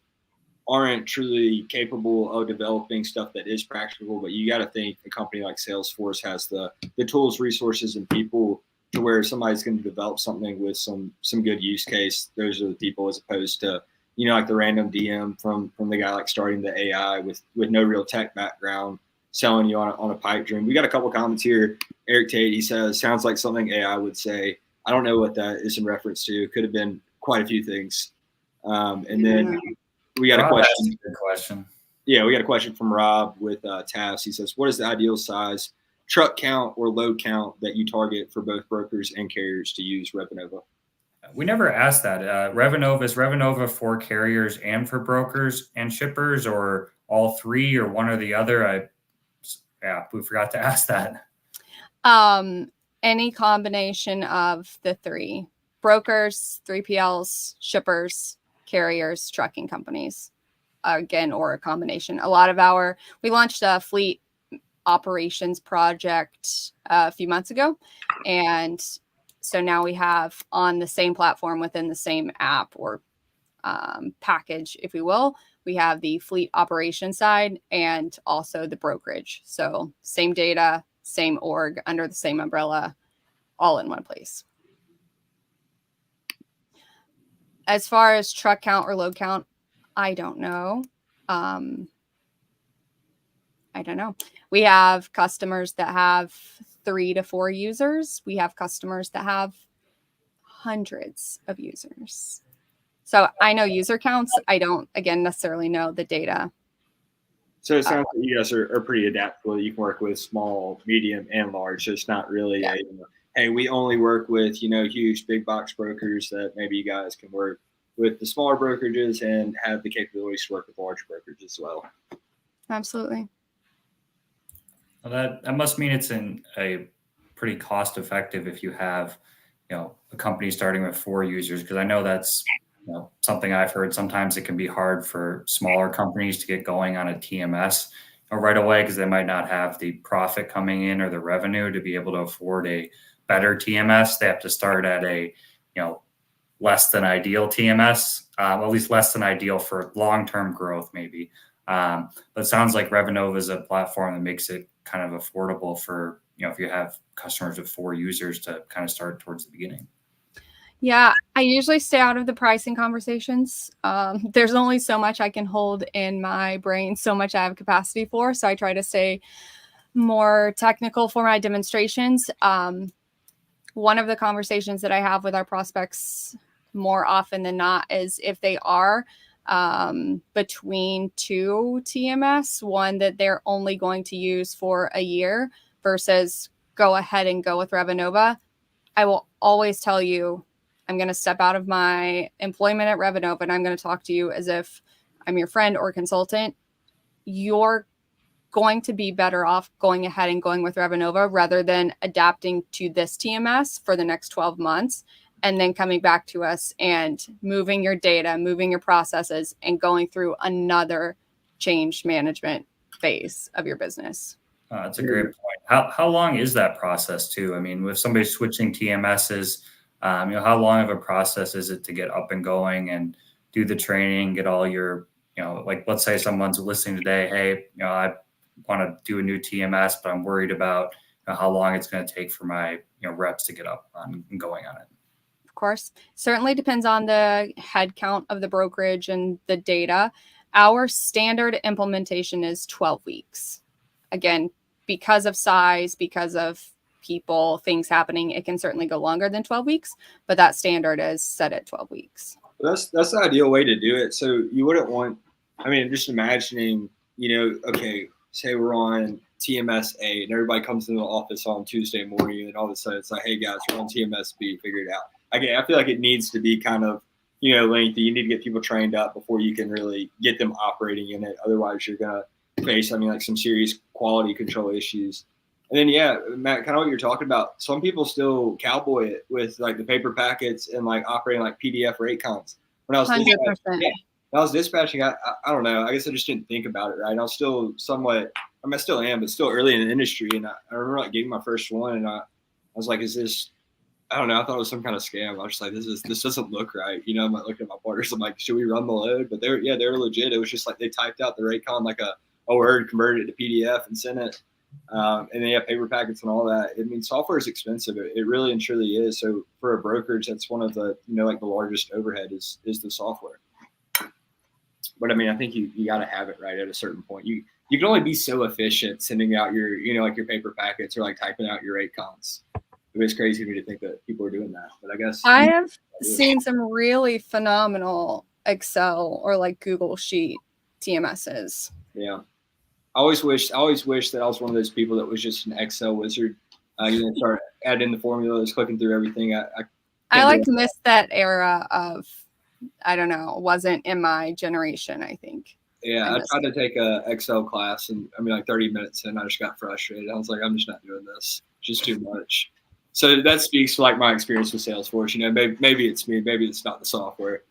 aren't truly capable of developing stuff that is practical, but you got to think a company like Salesforce has the tools, resources, and people to where somebody's going to develop something with some good use case. Those are the people, as opposed to the random DM from the guy starting the AI with no real tech background selling you on a pipe dream. We got a couple comments here. Eric Tate, he says, sounds like something AI would say. I don't know what that is in reference to. Could have been quite a few things. And then we got a question. Good question. Yeah, we got a question from Rob with TAS. He says, what is the ideal size truck count or load count that you target for both brokers and carriers to use Revenova? We never asked that. Is Revenova for carriers and for brokers and shippers, or all three, or one or the other? We forgot to ask that. Any combination of the three: brokers, 3PLs, shippers, carriers, trucking companies, again, or a combination. We launched a fleet operations project a few months ago, and so now we have on the same platform within the same app or package, if we will, we have the fleet operation side and also the brokerage. So same data, same org, under the same umbrella, all in one place. As far as truck count or load count, I don't know. I don't know. We have customers that have 3 to 4 users. We have customers that have hundreds of users. So I know user counts. I don't, again, necessarily know the data. So it sounds like you guys are pretty adaptable. You can work with small, medium, and large. So it's not really hey, we only work with, huge big box brokers. That maybe you guys can work with the smaller brokerages and have the capabilities to work with large brokerages as well. Absolutely. Well, that must mean it's a pretty cost effective if you have, a company starting with 4 users, because I know that's something I've heard. Sometimes it can be hard for smaller companies to get going on a TMS right away because they might not have the profit coming in or the revenue to be able to afford a better TMS. They have to start at a less than ideal TMS, at least less than ideal for long-term growth, maybe. But it sounds like Revenova is a platform that makes it kind of affordable for, if you have customers with 4 users to kind of start towards the beginning. Yeah, I usually stay out of the pricing conversations. There's only so much I can hold in my brain, so much I have capacity for. So I try to stay more technical for my demonstrations. One of the conversations that I have with our prospects more often than not is if they are between two TMS, one that they're only going to use for a year versus go ahead and go with Revenova. I will always tell you, I'm going to step out of my employment at Revenova and I'm going to talk to you as if I'm your friend or consultant. You're going to be better off going ahead and going with Revenova rather than adapting to this TMS for the next 12 months and then coming back to us and moving your data, moving your processes, and going through another change management phase of your business. That's a great point. How long is that process too? I mean, with somebody switching TMSs, how long of a process is it to get up and going and do the training, get all your, like let's say someone's listening today, hey, I want to do a new TMS, but I'm worried about how long it's going to take for my reps to get up and going on it. Of course, certainly depends on the head count of the brokerage and the data. Our standard implementation is 12 weeks. Again, because of size, because of people, things happening, it can certainly go longer than 12 weeks, but that standard is set at 12 weeks. That's the ideal way to do it. So you wouldn't want, I mean, just imagining, okay, say we're on TMS A and everybody comes into the office on Tuesday morning and all of a sudden it's like, hey guys, we're on TMS B, figure it out. I feel like it needs to be kind of, lengthy. You need to get people trained up before you can really get them operating in it. Otherwise you're going to face, like some serious quality control issues. And then, yeah, Matt, kind of what you're talking about. Some people still cowboy it with like the paper packets and like operating like PDF rate cons. When I was 100%. Dispatching, I don't know. I guess I just didn't think about it, right? I was still somewhat, I still am, but still early in the industry. And I remember like getting my first one and I was like, is this, I don't know. I thought it was some kind of scam. I was just like, this doesn't look right. I'm like looking at my partners. I'm like, should we run the load? But they were legit. It was just like they typed out the rate con like a Word, converted it to PDF and sent it. And then you have paper packets and all that. I mean, software is expensive. It really and truly is. So for a brokerage, that's one of the, like the largest overhead is the software. But I mean, I think you got to have it right at a certain point. You can only be so efficient sending out your, like your paper packets or like typing out your rate cons. It was crazy to me to think that people are doing that, but I guess I have seen some really phenomenal Excel or like Google Sheet TMSs. Yeah. I always wish that I was one of those people that was just an Excel wizard. Start adding the formulas, clicking through everything. I like to miss that era of, I don't know, wasn't in my generation, I think. Yeah, I tried to take a Excel class and like 30 minutes in, I just got frustrated. I was like, I'm just not doing this. It's just too much. So that speaks to like my experience with Salesforce. Maybe it's me, maybe it's not the software.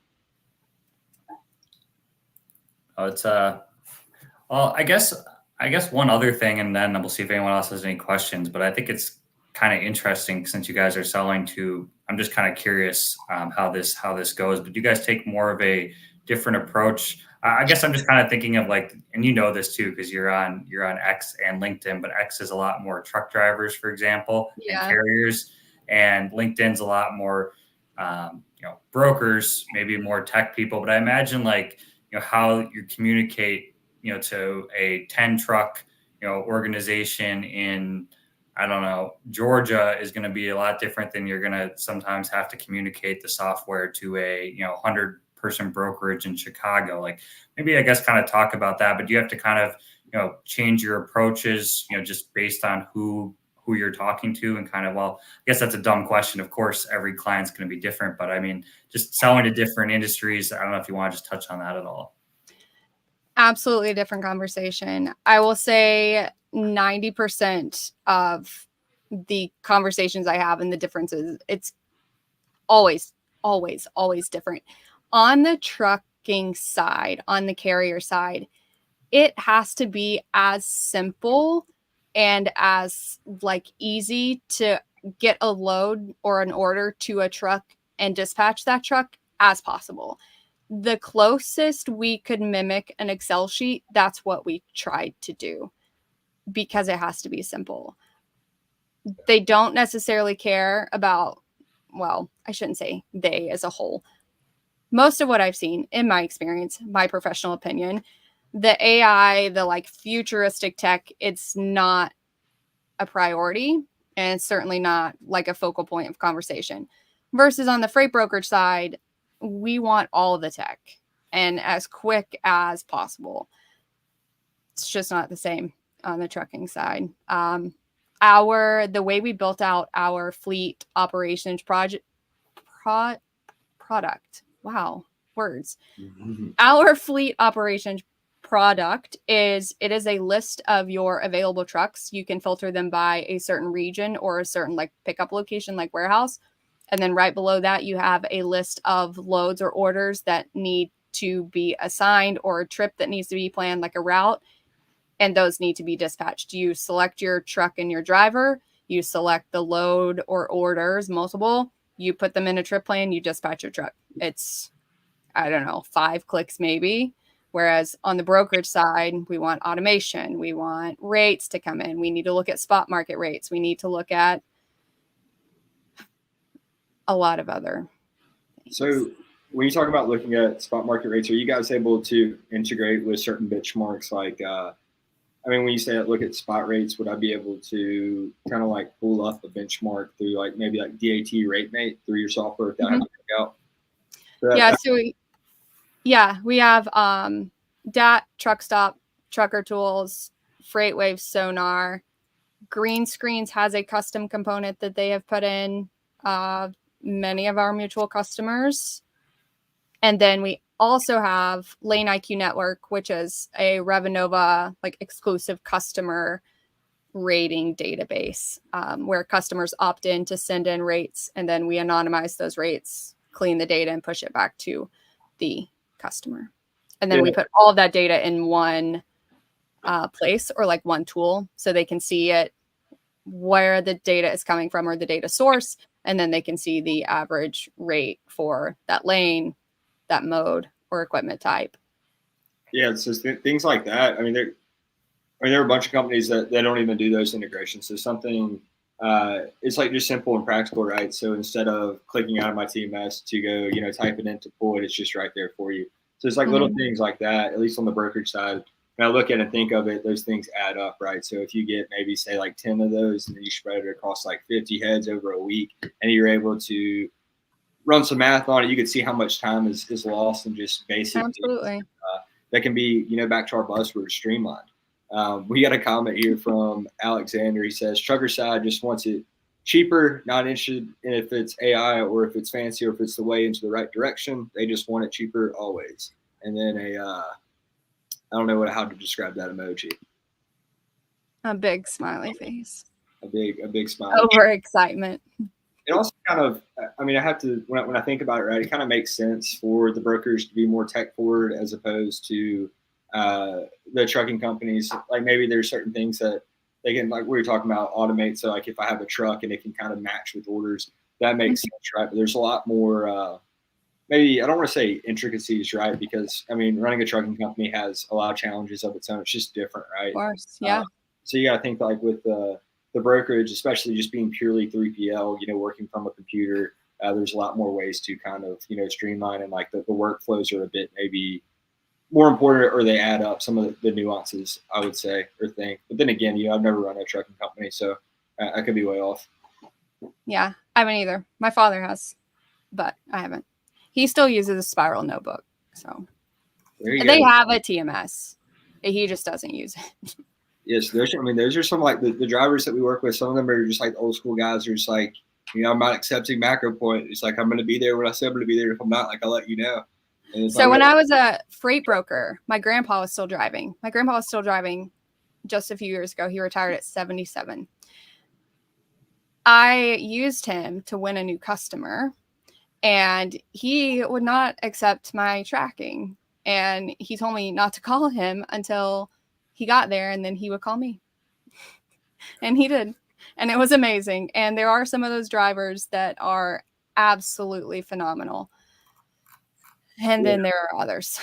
Oh, it's well, I guess one other thing, and then we'll see if anyone else has any questions. But I think it's kind of interesting since you guys are selling to. I'm just kind of curious how this goes. But do you guys take more of a different approach? I guess I'm just kind of thinking of like, and this too because you're on X and LinkedIn, but X is a lot more truck drivers, for example, and carriers, and LinkedIn's a lot more brokers, maybe more tech people. But I imagine like how you communicate to a 10 truck organization in I don't know Georgia is going to be a lot different than you're going to sometimes have to communicate the software to a 100-person brokerage in Chicago. Like maybe I guess kind of talk about that, but do you have to kind of change your approaches just based on who you're talking to and kind of, well, I guess that's a dumb question. Of course, every client's going to be different, but I mean, just selling to different industries. I don't know if you want to just touch on that at all. Absolutely different conversation. I will say 90% of the conversations I have and the differences, it's always different. On the trucking side, on the carrier side, it has to be as simple and as like easy to get a load or an order to a truck and dispatch that truck as possible. The closest we could mimic an Excel sheet, that's what we tried to do because it has to be simple. They don't necessarily care about well, I shouldn't say they as a whole. Most of what I've seen in my experience, my professional opinion, the AI, the like futuristic tech, it's not a priority, and it's certainly not like a focal point of conversation. Versus on the freight brokerage side, we want all of the tech and as quick as possible. It's just not the same on the trucking side. The way we built out our fleet operations product. Wow, words. Our fleet operations product is a list of your available trucks. You can filter them by a certain region or a certain like pickup location, like warehouse. And then right below that, you have a list of loads or orders that need to be assigned, or a trip that needs to be planned, like a route. And those need to be dispatched. You select your truck and your driver. You select the load or orders, multiple. You put them in a trip plan. You dispatch your truck. It's, I don't know, 5 clicks maybe. Whereas on the brokerage side, we want automation. We want rates to come in. We need to look at spot market rates. We need to look at a lot of other things. So when you talk about looking at spot market rates, are you guys able to integrate with certain benchmarks? Like, when you say look at spot rates, would I be able to kind of like pull up a benchmark through like maybe like DAT RateMate through your software if that has to work out? We have DAT, Truck Stop, Trucker Tools, FreightWave Sonar. Green Screens has a custom component that they have put in, many of our mutual customers. And then we also have Lane IQ Network, which is a Revenova like exclusive customer rating database, where customers opt in to send in rates, and then we anonymize those rates, clean the data, and push it back to the customer. And then we put all of that data in one place, or like one tool, so they can see it, where the data is coming from, or the data source, and then they can see the average rate for that lane, that mode, or equipment type. Yeah, so things like that. There are a bunch of companies that don't even do those integrations. So something, it's like just simple and practical, right? So instead of clicking out of my TMS to go, type it in to pull it, it's just right there for you. So it's like little things like that, at least on the brokerage side. When I look at it and think of it, those things add up, right? So if you get maybe say like 10 of those, and then you spread it across like 50 heads over a week, and you're able to run some math on it, you can see how much time is lost in just basic. Absolutely. That can be, back to our buzzword, streamlined. We got a comment here from Alexander. He says, trucker side just wants it cheaper, not interested in if it's AI or if it's fancy or if it's the way into the right direction. They just want it cheaper always. And then I don't know how to describe that emoji. A big smiley face. A big smile. Overexcitement. It also kind of, I have to, when I think about it, right, it kind of makes sense for the brokers to be more tech forward as opposed to the trucking companies. Like maybe there's certain things that they can, like we were talking about, automate. So like if I have a truck and it can kind of match with orders, that makes sense, right? But there's a lot more, maybe I don't want to say intricacies, right? Because running a trucking company has a lot of challenges of its own. It's just different, right? Of course, yeah. So you got to think like with the brokerage, especially just being purely 3PL, working from a computer, there's a lot more ways to kind of, streamline, and like the workflows are a bit maybe more important, or they add up some of the nuances, I would say, or think. But then again, I've never run a trucking company, so I could be way off. Yeah, I haven't either. My father has, but I haven't. He still uses a spiral notebook, so they have a TMS. He just doesn't use it. Yes, those are some like the drivers that we work with. Some of them are just like old school guys who are just like, I'm not accepting macro point. It's like, I'm going to be there when I say I'm going to be there. If I'm not, like, I'll let you know. So when I was a freight broker, my grandpa was still driving. My grandpa was still driving just a few years ago. He retired at 77. I used him to win a new customer, and he would not accept my tracking. And he told me not to call him until he got there, and then he would call me. And he did. And it was amazing. And there are some of those drivers that are absolutely phenomenal. And then there are others.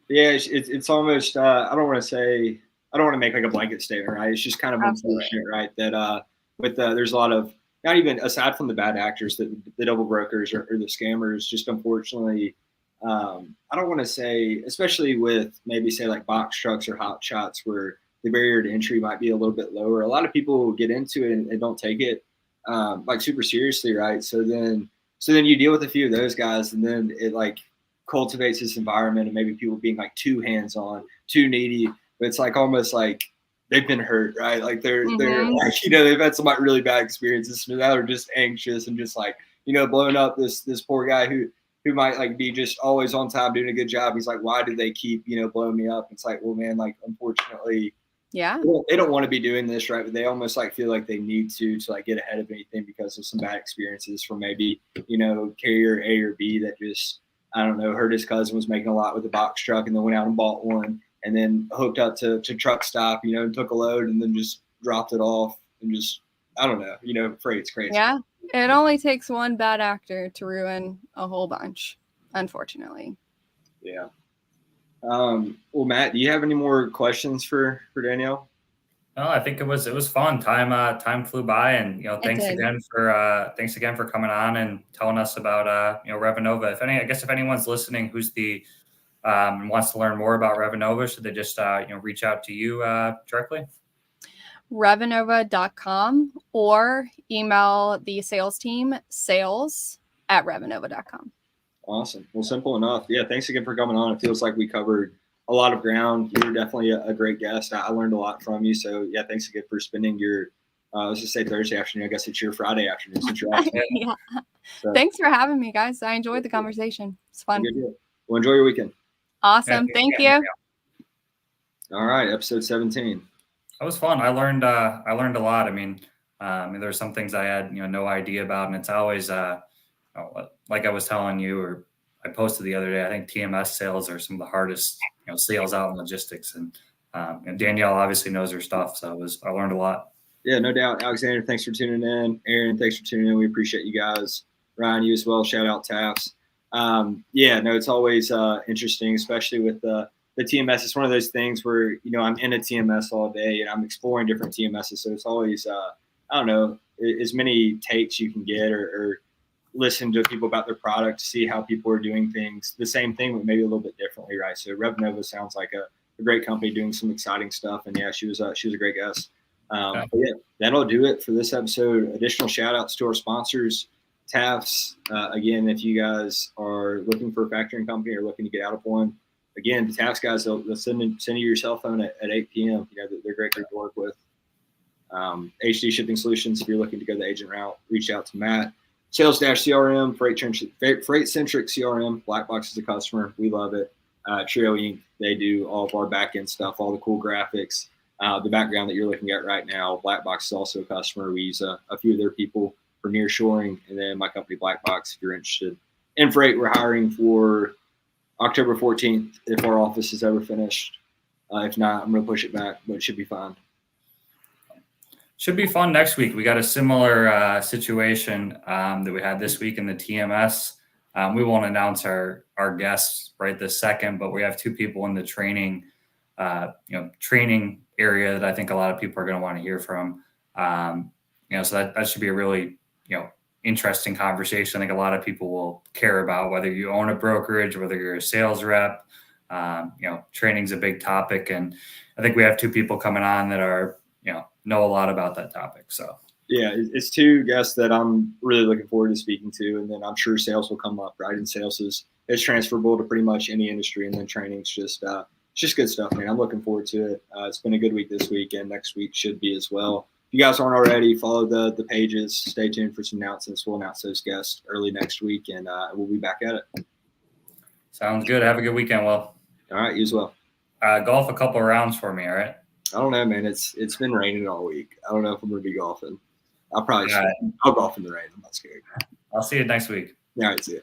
Yeah, it's almost, I don't want to make like a blanket statement, right? It's just kind of unfortunate, right? That there's a lot of not even aside from the bad actors, the double brokers or the scammers, just unfortunately, I don't want to say, especially with maybe say like box trucks or hot shots where the barrier to entry might be a little bit lower. A lot of people get into it and don't take it like super seriously, right? So then you deal with a few of those guys, and then it like cultivates this environment, and maybe people being like too hands-on, too needy. But it's like almost like they've been hurt, right? Like they're like, they've had some like really bad experiences. So now they're just anxious and just like, blowing up this poor guy who might like be just always on time doing a good job. He's like, why do they keep, blowing me up? It's like, well, man, like unfortunately, yeah, they don't want to be doing this, right? But they almost like feel like they need to like get ahead of anything because of some bad experiences from maybe, carrier A or B that just, I don't know, heard his cousin was making a lot with a box truck and then went out and bought one and then hooked up to truck stop, and took a load and then just dropped it off and just, I don't know, freight's crazy. Yeah. It only takes one bad actor to ruin a whole bunch, unfortunately. Yeah. Well, Matt, do you have any more questions for Danielle? No, I think it was fun. Time flew by, and thanks again for coming on and telling us about Revenova. If anyone's listening who's wants to learn more about Revenova, should they just reach out to you directly? Revenova.com or email the sales team, sales@revenova.com. Awesome. Well, simple enough. Yeah. Thanks again for coming on. It feels like we covered a lot of ground. You were definitely a great guest. I learned a lot from you. So yeah, thanks again for spending your, let's just say Thursday afternoon. I guess it's your Friday afternoon since you're off. Yeah. So, thanks for having me, guys. I enjoyed the conversation. It's fun. Good deal. Well, enjoy your weekend. Awesome. Thank you. All right. Episode 17. That was fun. I learned a lot. I mean, there's some things I had, no idea about, and it's always, like I was telling you, or I posted the other day, I think TMS sales are some of the hardest, sales out in logistics. And Danielle obviously knows her stuff. So I learned a lot. Yeah, no doubt. Alexander, thanks for tuning in. Aaron, thanks for tuning in. We appreciate you guys. Ryan, you as well. Shout out Taps. It's always interesting, especially with the TMS. It's one of those things where, I'm in a TMS all day and I'm exploring different TMSs. So it's always, I don't know, as many takes you can get or listen to people about their product, see how people are doing things, the same thing, but maybe a little bit differently, right? So Revenova sounds like a great company doing some exciting stuff. And yeah, she was a great guest. But yeah, that'll do it for this episode. Additional shout outs to our sponsors, TAFs. Again, if you guys are looking for a factoring company or looking to get out of one, again, the TAFs guys, they'll send you your cell phone at 8 p.m. They're great to work with. HD Shipping Solutions, if you're looking to go the agent route, reach out to Matt. Sales-CRM, Freight-centric CRM, Blackbox is a customer. We love it. Trio Inc., they do all of our back-end stuff, all the cool graphics. The background that you're looking at right now, Blackbox is also a customer. We use a few of their people for nearshoring. And then my company, Blackbox, if you're interested in freight, we're hiring for October 14th if our office is ever finished. If not, I'm going to push it back, but it should be fine. Should be fun next week. We got a similar situation that we had this week in the TMS. We won't announce our guests right this second, but we have two people in the training area that I think a lot of people are going to want to hear from. So that should be a really, interesting conversation. I think a lot of people will care about whether you own a brokerage, whether you're a sales rep. Training's a big topic, and I think we have two people coming on that are, know a lot about that topic. So yeah, it's two guests that I'm really looking forward to speaking to, and then I'm sure sales will come up, right? And sales is transferable to pretty much any industry, and then training's just good stuff, man. I'm looking forward to it. It's been a good week this week, and next week should be as well. If you guys aren't already, follow the pages. Stay tuned for some announcements. We'll announce those guests early next week, and we'll be back at it. Sounds good. Have a good weekend, Will. All right, you as well. Golf a couple of rounds for me, all right? I don't know, man. It's been raining all week. I don't know if I'm going to be golfing. I'll golf in the rain. I'm not scared. I'll see you next week. All right, see you.